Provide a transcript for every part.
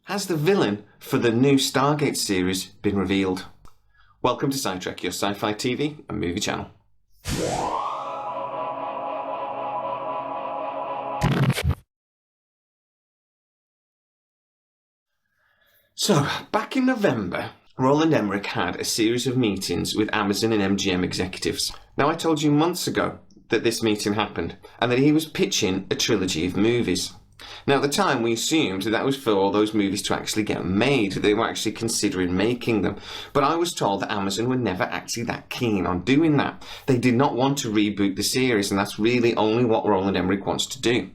Has the villain for the new Stargate series been revealed? Welcome to SciTrek, your sci-fi TV and movie channel. So, back in November, Roland Emmerich had a series of meetings with Amazon and MGM executives. Now, I told you months ago that this meeting happened and that he was pitching a trilogy of movies. Now, at the time, we assumed that was for all those movies to actually get made. They were actually considering making them. But I was told that Amazon were never actually that keen on doing that. They did not want to reboot the series, and that's really only what Roland Emmerich wants to do.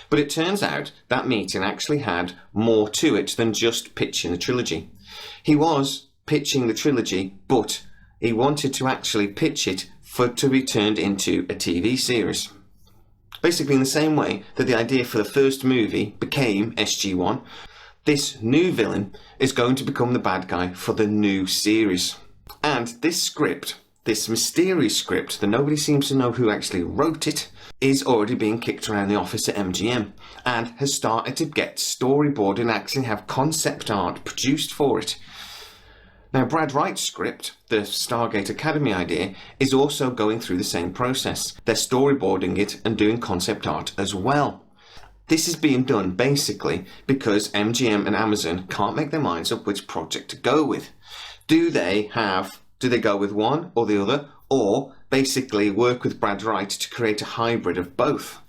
But it turns out that meeting actually had more to it than just pitching a trilogy. He was pitching the trilogy, but he wanted to actually pitch it to be turned into a TV series. Basically in the same way that the idea for the first movie became SG-1, this new villain is going to become the bad guy for the new series. And this script, this mysterious script that nobody seems to know who actually wrote it, is already being kicked around the office at MGM and has started to get storyboarded and actually have concept art produced for it. Now, Brad Wright's script, the Stargate Academy idea, is also going through the same process. They're storyboarding it and doing concept art as well. This is being done basically because MGM and Amazon can't make their minds up which project to go with. Do they go with one or the other, or basically work with Brad Wright to create a hybrid of both?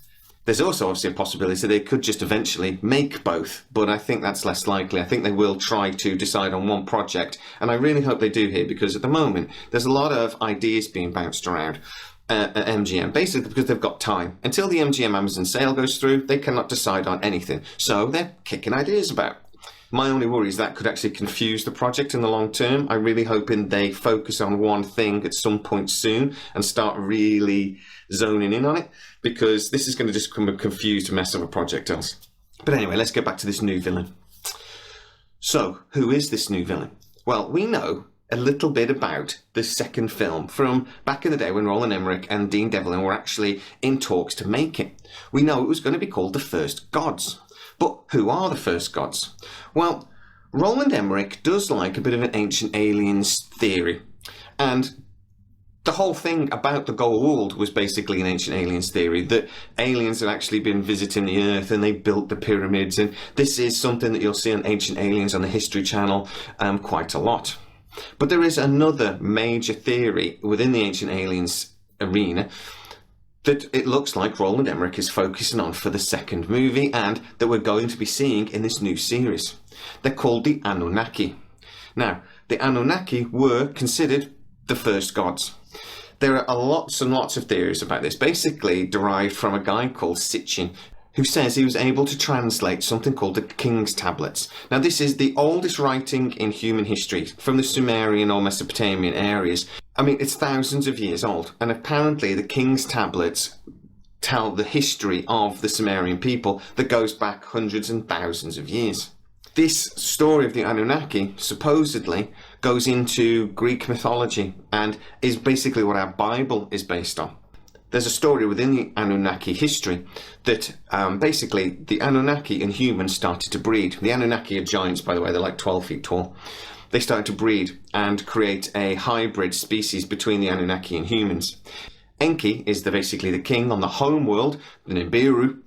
There's also obviously a possibility they could just eventually make both, but I think that's less likely. I think they will try to decide on one project, and I really hope they do here, because at the moment there's a lot of ideas being bounced around at MGM, basically because they've got time. Until the MGM-Amazon sale goes through, they cannot decide on anything, so they're kicking ideas about. My only worry is that could actually confuse the project in the long term. I'm really hoping they focus on one thing at some point soon and start really zoning in on it, because this is going to just become a confused mess of a project else. But anyway, let's get back to this new villain. So, who is this new villain? Well, we know a little bit about the second film from back in the day when Roland Emmerich and Dean Devlin were actually in talks to make it. We know it was going to be called The First Gods. But who are the first gods? Well, Roland Emmerich does like a bit of an ancient aliens theory. And the whole thing about the Goa'uld was basically an ancient aliens theory, that aliens had actually been visiting the Earth and they built the pyramids. And this is something that you'll see on Ancient Aliens on the History Channel quite a lot. But there is another major theory within the ancient aliens arena that it looks like Roland Emmerich is focusing on for the second movie, and that we're going to be seeing in this new series. They're called the Anunaki. Now, the Anunaki were considered the first gods. There are lots and lots of theories about this, basically derived from a guy called Sitchin, who says he was able to translate something called the King's Tablets. Now, this is the oldest writing in human history from the Sumerian or Mesopotamian areas. I mean, it's thousands of years old, and apparently the King's Tablets tell the history of the Sumerian people that goes back hundreds and thousands of years. This story of the Anunnaki supposedly goes into Greek mythology and is basically what our Bible is based on. There's a story within the Anunnaki history that basically the Anunnaki and humans started to breed. The Anunnaki are giants, by the way, they're like 12 feet tall. They started to breed and create a hybrid species between the Anunnaki and humans. Enki is basically the king on the home world, the Nibiru,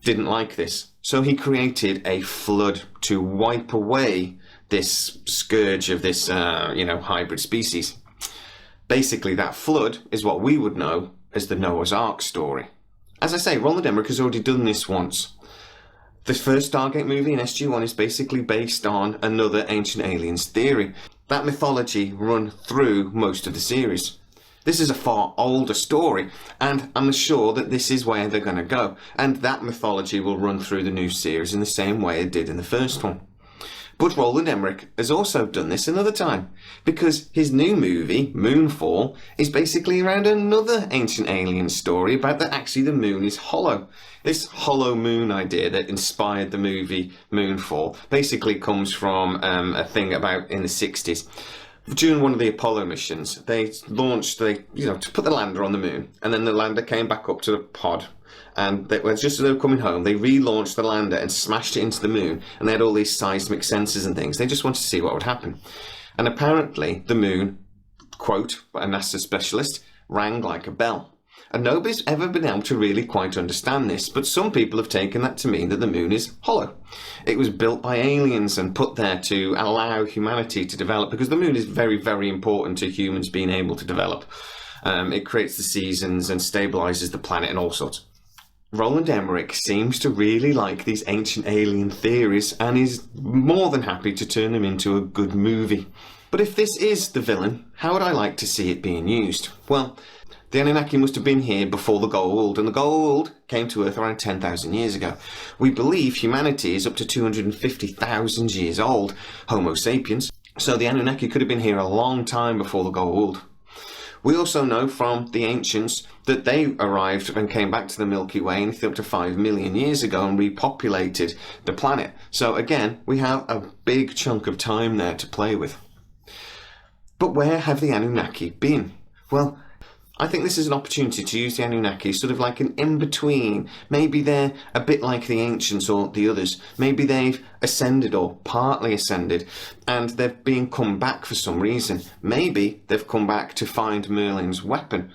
didn't like this. So he created a flood to wipe away this scourge of this, hybrid species. Basically, that flood is what we would know as the Noah's Ark story. As I say, Roland Emmerich has already done this once. The first Stargate movie in SG-1 is basically based on another ancient aliens theory. That mythology run through most of the series. This is a far older story, and I'm sure that this is where they're going to go, and that mythology will run through the new series in the same way it did in the first one. But Roland Emmerich has also done this another time, because his new movie, Moonfall, is basically around another ancient alien story about that actually the moon is hollow. This hollow moon idea that inspired the movie Moonfall basically comes from a thing about in the 60s. During one of the Apollo missions, they launched to put the lander on the moon, and then the lander came back up to the pod. And just as they were coming home, they relaunched the lander and smashed it into the moon, and they had all these seismic sensors and things. They just wanted to see what would happen. And apparently the moon, quote, a NASA specialist, rang like a bell. And nobody's ever been able to really quite understand this, but some people have taken that to mean that the moon is hollow. It was built by aliens and put there to allow humanity to develop, because the moon is very, very important to humans being able to develop. It creates the seasons and stabilizes the planet and all sorts. Roland Emmerich seems to really like these ancient alien theories and is more than happy to turn them into a good movie. But if this is the villain, how would I like to see it being used? Well, the Anunnaki must have been here before the gold, and the gold came to Earth around 10,000 years ago. We believe humanity is up to 250,000 years old, Homo sapiens, so the Anunnaki could have been here a long time before the gold. We also know from the ancients that they arrived and came back to the Milky Way anything up to 5 million years ago and repopulated the planet. So again, we have a big chunk of time there to play with. But where have the Anunnaki been? Well, I think this is an opportunity to use the Anunnaki sort of like an in-between. Maybe they're a bit like the ancients or the others. Maybe they've ascended or partly ascended and they've been come back for some reason. Maybe they've come back to find Merlin's weapon,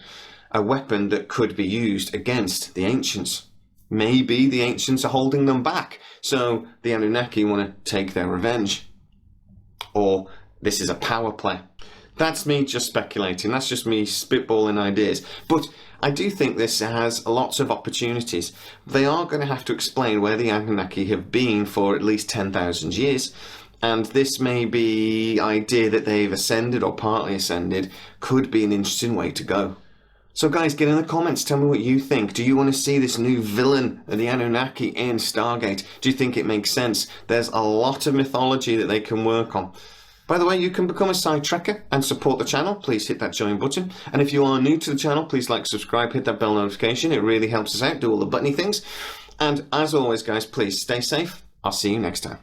a weapon that could be used against the ancients. Maybe the ancients are holding them back, so the Anunnaki want to take their revenge. Or this is a power play. That's me just speculating, that's just me spitballing ideas. But I do think this has lots of opportunities. They are going to have to explain where the Anunnaki have been for at least 10,000 years. And this maybe idea that they've ascended or partly ascended could be an interesting way to go. So guys, get in the comments, tell me what you think. Do you want to see this new villain of the Anunnaki in Stargate? Do you think it makes sense? There's a lot of mythology that they can work on. By the way, you can become a side trekker and support the channel. Please hit that join button. And if you are new to the channel, please like, subscribe, hit that bell notification. It really helps us out. Do all the buttony things. And as always, guys, please stay safe. I'll see you next time.